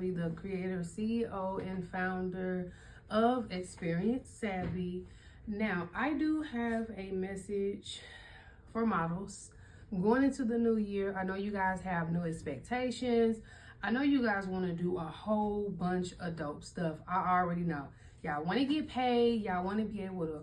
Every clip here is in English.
Savy the Creator, CEO and founder of Experience Savvy. Now, I do have a message for models going into the new year. I know you guys have new expectations. I know you guys want to do a whole bunch of dope stuff. I already know. Y'all want to get paid. Y'all want to be able to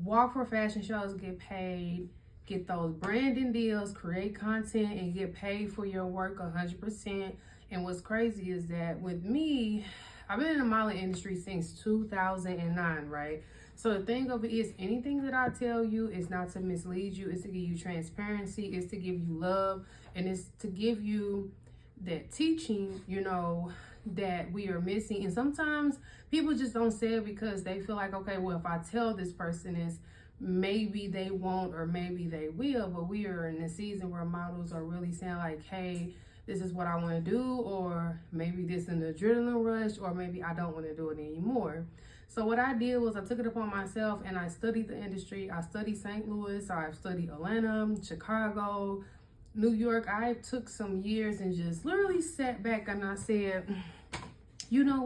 walk for fashion shows, get paid, get those branding deals, create content, and get paid for your work 100%. And what's crazy is that with me, I've been in the modeling industry since 2009, right? So the thing of it is, anything that I tell you is not to mislead you. It's to give you transparency. It's to give you love. And it's to give you that teaching, that we are missing. And sometimes people just don't say it because they feel like, okay, well, if I tell this person this, maybe they won't or maybe they will. But we are in a season where models are really saying like, hey, this is what I want to do, or maybe this is an adrenaline rush, or maybe I don't want to do it anymore. So what I did was I took it upon myself and I studied the industry. I studied St. Louis, I've studied Atlanta, Chicago, New York. I took some years and just literally sat back and I said, you know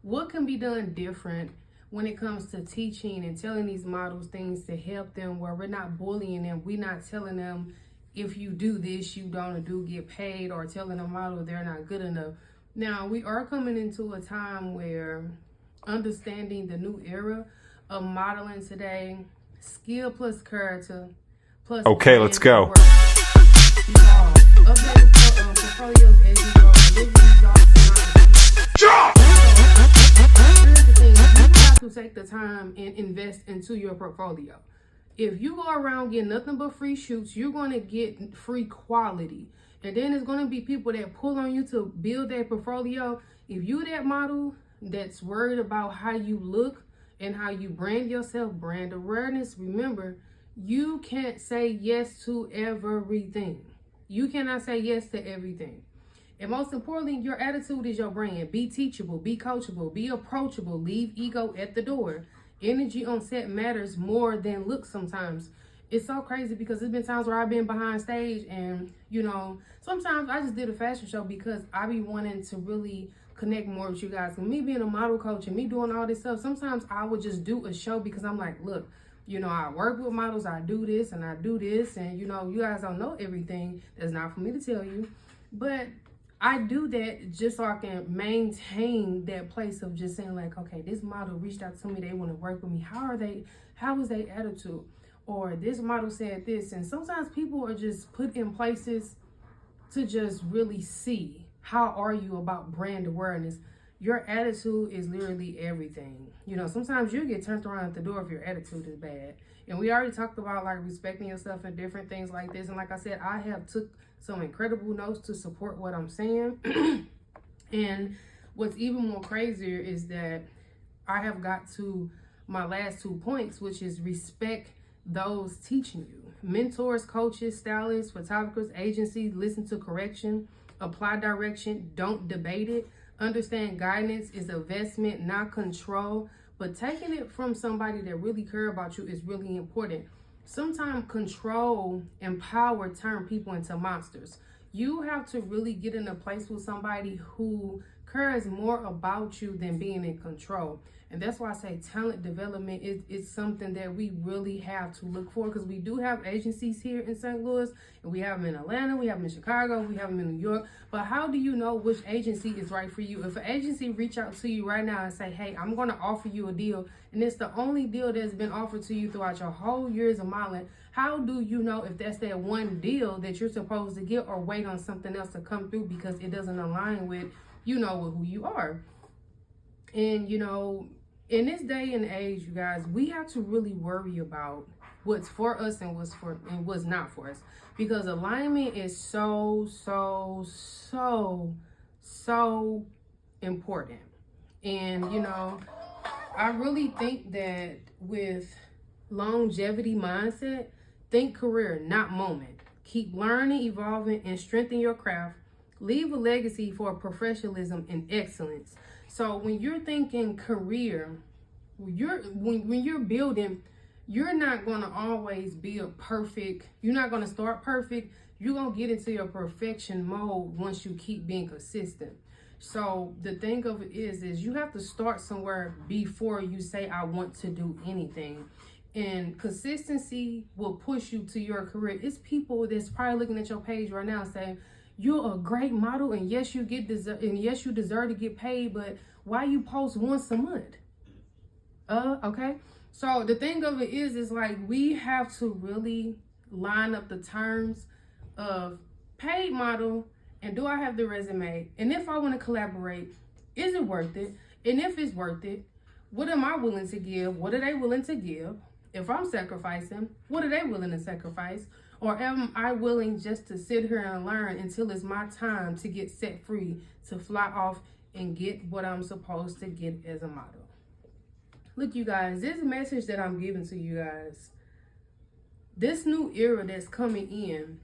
what can be done different when it comes to teaching and telling these models things to help them, where we're not bullying them. We're not telling them, if you do this, you don't get paid, or telling a model they're not good enough. Now, we are coming into a time where understanding the new era of modeling today, skill plus character plus... Okay, let's go. Update portfolios as you go. Here's the thing, you have to take the time and invest into your portfolio. If you go around getting nothing but free shoots, you're going to get free quality. And then there's going to be people that pull on you to build that portfolio. If you that model that's worried about how you look and how you brand yourself, brand awareness, remember, you can't say yes to everything. You cannot say yes to everything. And most importantly, your attitude is your brand. Be teachable, be coachable, be approachable, leave ego at the door. Energy on set matters more than looks sometimes. It's so crazy because there's been times where I've been behind stage and, sometimes I just did a fashion show because I be wanting to really connect more with you guys. And me being a model coach and me doing all this stuff, sometimes I would just do a show because I'm like, look, I work with models, I do this and I do this. And, you guys don't know everything. That's not for me to tell you. But I do that just so I can maintain that place of just saying like, okay, this model reached out to me. They want to work with me. How is their attitude? Or this model said this. And sometimes people are just put in places to just really see, how are you about brand awareness? Your attitude is literally everything. Sometimes you'll get turned around at the door if your attitude is bad. And we already talked about like respecting yourself and different things like this. And like I said, I have took some incredible notes to support what I'm saying. And what's even more crazier is that I have got to my last 2 points, which is respect those teaching you. Mentors, coaches, stylists, photographers, agencies, listen to correction, apply direction, don't debate it. Understand guidance is investment, not control. But taking it from somebody that really care about you is really important. Sometimes control and power turn people into monsters. You have to really get in a place with somebody who cares more about you than being in control. And that's why I say talent development is something that we really have to look for, because we do have agencies here in St. Louis, and we have them in Atlanta, we have them in Chicago, we have them in New York. But how do you know which agency is right for you? If an agency reach out to you right now and say, hey, I'm going to offer you a deal, and it's the only deal that's been offered to you throughout your whole years of modeling, how do you know if that's that one deal that you're supposed to get, or wait on something else to come through because it doesn't align with, with who you are? And, in this day and age, you guys, we have to really worry about what's for us and what's not for us, because alignment is so important. And I really think that with longevity mindset, think career, not moment. Keep learning, evolving, and strengthen your craft. Leave a legacy for professionalism and excellence. So when you're thinking career, when you're building, you're not going to always be you're not going to start perfect. You're going to get into your perfection mode once you keep being consistent. So the thing of it is you have to start somewhere before you say, I want to do anything. And consistency will push you to your career. It's people that's probably looking at your page right now saying, you're a great model, and yes, you deserve to get paid, but why you post once a month? Okay. So the thing of it is like we have to really line up the terms of paid model and do I have the resume? And if I want to collaborate, is it worth it? And if it's worth it, what am I willing to give? What are they willing to give? If I'm sacrificing, what are they willing to sacrifice? Or am I willing just to sit here and learn until it's my time to get set free, to fly off and get what I'm supposed to get as a model? Look, you guys, this message that I'm giving to you guys, this new era that's coming in,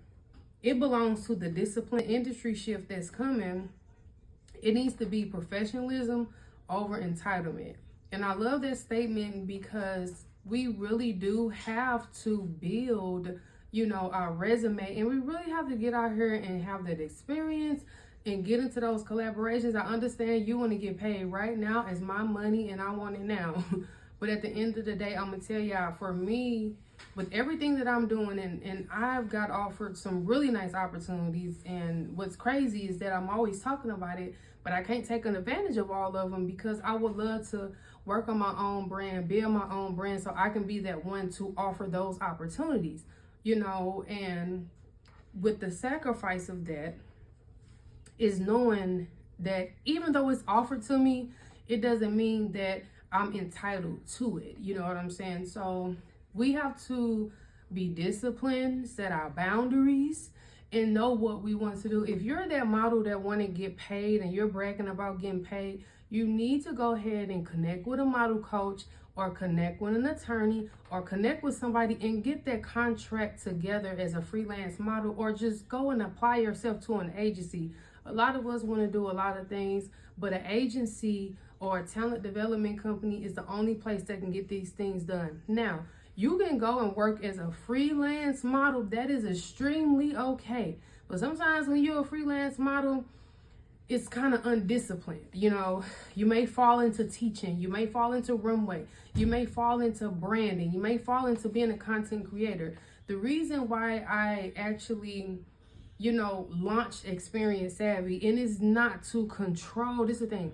it belongs to the discipline industry shift that's coming. It needs to be professionalism over entitlement. And I love that statement because we really do have to build, our resume, and we really have to get out here and have that experience and get into those collaborations. I understand you want to get paid right now. It's my money and I want it now. But at the end of the day, I'm going to tell y'all, for me, with everything that I'm doing, and I've got offered some really nice opportunities. And what's crazy is that I'm always talking about it, but I can't take an advantage of all of them because I would love to work on my own brand, build my own brand so I can be that one to offer those opportunities, and with the sacrifice of that is knowing that even though it's offered to me, it doesn't mean that I'm entitled to it. You know what I'm saying? So we have to be disciplined, set our boundaries, and know what we want to do. If you're that model that want to get paid and you're bragging about getting paid, you need to go ahead and connect with a model coach or connect with an attorney or connect with somebody and get that contract together as a freelance model, or just go and apply yourself to an agency. A lot of us want to do a lot of things, but an agency or a talent development company is the only place that can get these things done. Now, you can go and work as a freelance model. That is extremely okay. But sometimes when you're a freelance model, it's kind of undisciplined. You may fall into teaching. You may fall into runway. You may fall into branding. You may fall into being a content creator. The reason why I actually, launched Experience Savvy, and it's not to control. This is the thing.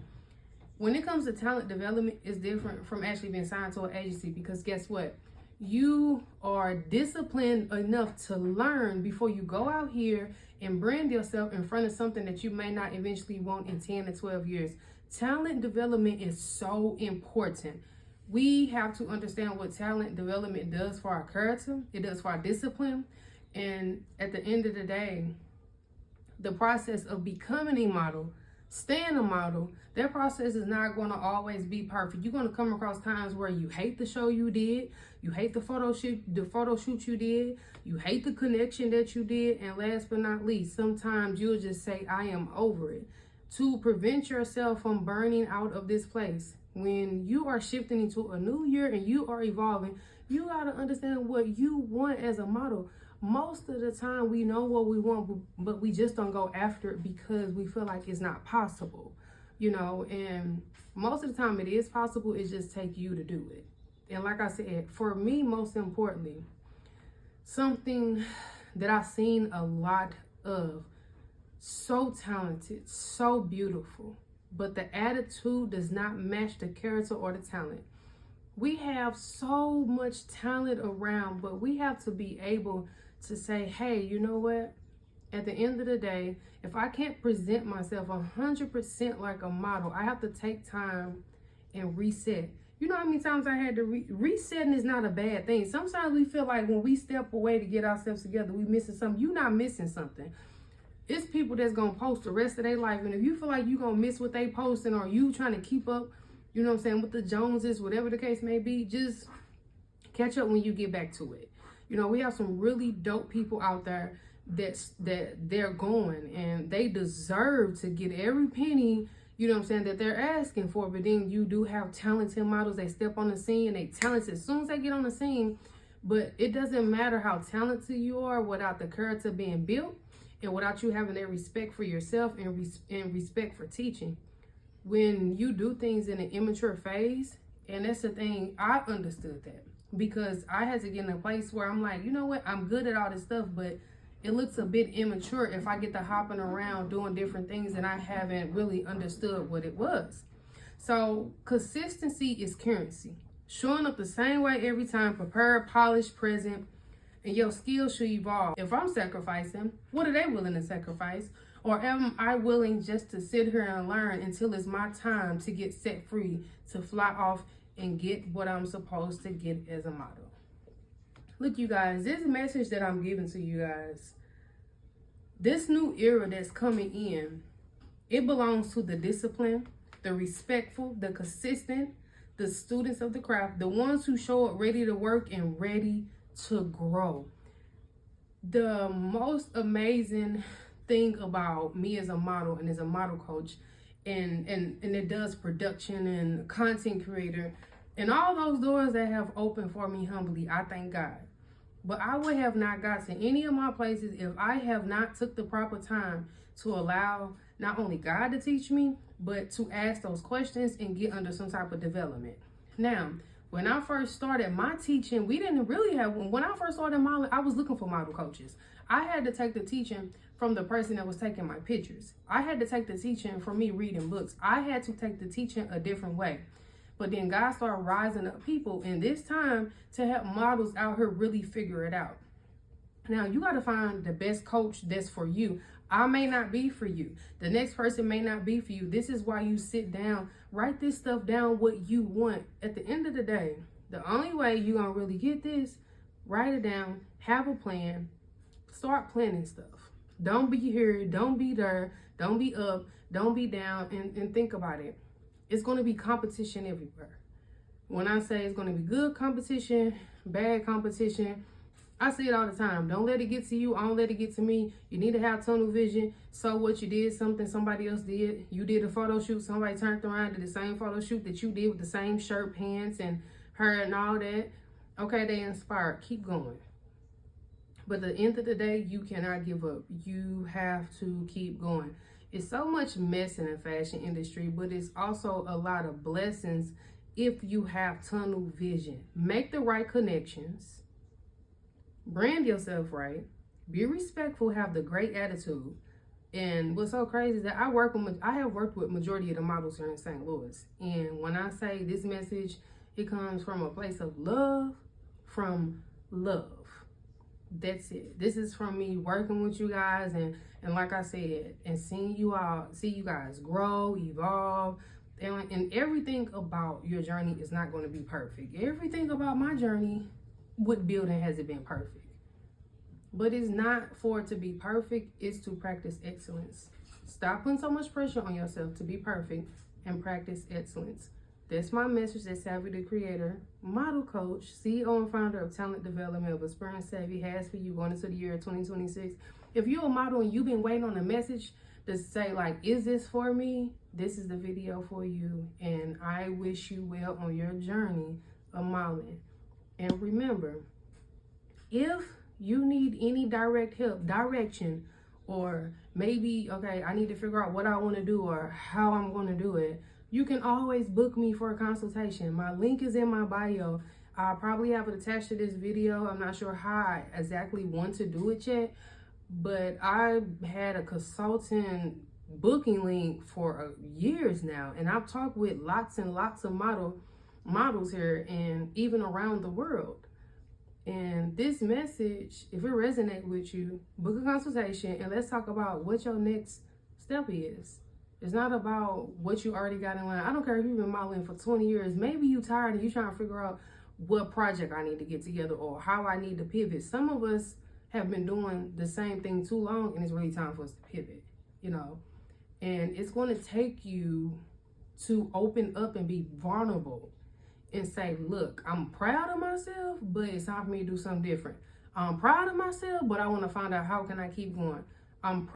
When it comes to talent development, it's different from actually being signed to an agency, because guess what? You are disciplined enough to learn before you go out here and brand yourself in front of something that you may not eventually want in 10 to 12 years. Talent development is so important. We have to understand what talent development does for our character. It does for our discipline. And at the end of the day, the process of becoming a model, staying a model, that process is not going to always be perfect. You're going to come across times where you hate the show you did, you hate the photo shoot you did, you hate the connection that you did, and last but not least, sometimes you'll just say, I am over it. To prevent yourself from burning out of this place, when you are shifting into a new year and you are evolving, you got to understand what you want as a model. Most of the time we know what we want, but we just don't go after it because we feel like it's not possible, and most of the time it is possible. It just takes you to do it. And like I said, for me, most importantly, something that I've seen a lot of, so talented, so beautiful, but the attitude does not match the character or the talent. We have so much talent around, but we have to be able to say, hey, you know what? At the end of the day, if I can't present myself 100% like a model, I have to take time and reset. You know how many times I had to resetting is not a bad thing. Sometimes we feel like when we step away to get ourselves together, we missing something. You're not missing something. It's people that's going to post the rest of their life. And if you feel like you're going to miss what they posting, or you trying to keep up, with the Joneses, whatever the case may be, just catch up when you get back to it. We have some really dope people out there that they're going, and they deserve to get every penny, that they're asking for. But then you do have talented models. They step on the scene and they talented as soon as they get on the scene. But it doesn't matter how talented you are without the character being built and without you having that respect for yourself and respect for teaching, when you do things in an immature phase, and that's the thing, I understood that because I had to get in a place where I'm like, you know what, I'm good at all this stuff, but it looks a bit immature if I get to hopping around doing different things and I haven't really understood what it was. So consistency is currency. Showing up the same way every time, prepared, polished, present, and your skills should evolve. If I'm sacrificing, what are they willing to sacrifice? Or am I willing just to sit here and learn until it's my time to get set free, to fly off and get what I'm supposed to get as a model? Look, you guys, this message that I'm giving to you guys, this new era that's coming in, it belongs to the discipline, the respectful, the consistent, the students of the craft, the ones who show up ready to work and ready to grow. The most amazing thing about me as a model and as a model coach, and it does production and content creator, and all those doors that have opened for me humbly, I thank God. But I would have not got to any of my places if I have not took the proper time to allow not only God to teach me, but to ask those questions and get under some type of development. Now, when I first started my teaching, we didn't really have, when I first started modeling, I was looking for model coaches. I had to take the teaching from the person that was taking my pictures. I had to take the teaching from me reading books. I had to take the teaching a different way. But then God started rising up people in this time to help models out here really figure it out. Now, you got to find the best coach that's for you. I may not be for you. The next person may not be for you. This is why you sit down, write this stuff down, what you want. At the end of the day, the only way you're going to really get this, write it down, have a plan, start planning stuff. Don't be here, don't be there, don't be up, don't be down, and think about it. It's going to be competition everywhere. When I say it's going to be good competition, bad competition, I see it all the time. Don't let it get to you. I don't let it get to me. You need to have tunnel vision. So what, you did something somebody else did. You did a photo shoot. Somebody turned around and did the same photo shoot that you did with the same shirt, pants, and hair and all that. Okay, they inspired. Keep going. But at the end of the day, you cannot give up. You have to keep going. It's so much mess in the fashion industry, but it's also a lot of blessings if you have tunnel vision. Make the right connections. Brand yourself right. Be respectful. Have the great attitude. And what's so crazy is that I have worked with majority of the models here in St. Louis. And when I say this message, it comes from a place of love, from love. That's it. This is from me working with you guys, and like I said, and seeing you guys grow, evolve, and everything about your journey is not going to be perfect. Everything about my journey with building hasn't been perfect, but it's not for it to be perfect. It's to practice excellence. Stop putting so much pressure on yourself to be perfect and practice excellence. That's my message that Savy the Creator, model coach, CEO and founder of talent development of Experience Savvy, has for you going into the year 2026. If you're a model and you've been waiting on a message to say, like, is this for me? This is the video for you. And I wish you well on your journey of modeling. And remember, if you need any direct help, direction, or maybe, okay, I need to figure out what I want to do or how I'm going to do it, you can always book me for a consultation. My link is in my bio. I'll probably have it attached to this video. I'm not sure how I exactly want to do it yet, but I had a consultant booking link for years now, and I've talked with lots and lots of models here and even around the world. And this message, if it resonates with you, book a consultation and let's talk about what your next step is. It's not about what you already got in line. I don't care if you've been modeling for 20 years. Maybe you tired and you're trying to figure out what project I need to get together or how I need to pivot. Some of us have been doing the same thing too long, and it's really time for us to pivot, you know. And it's going to take you to open up and be vulnerable and say, look, I'm proud of myself, but it's time for me to do something different. I'm proud of myself, but I want to find out how can I keep going. I'm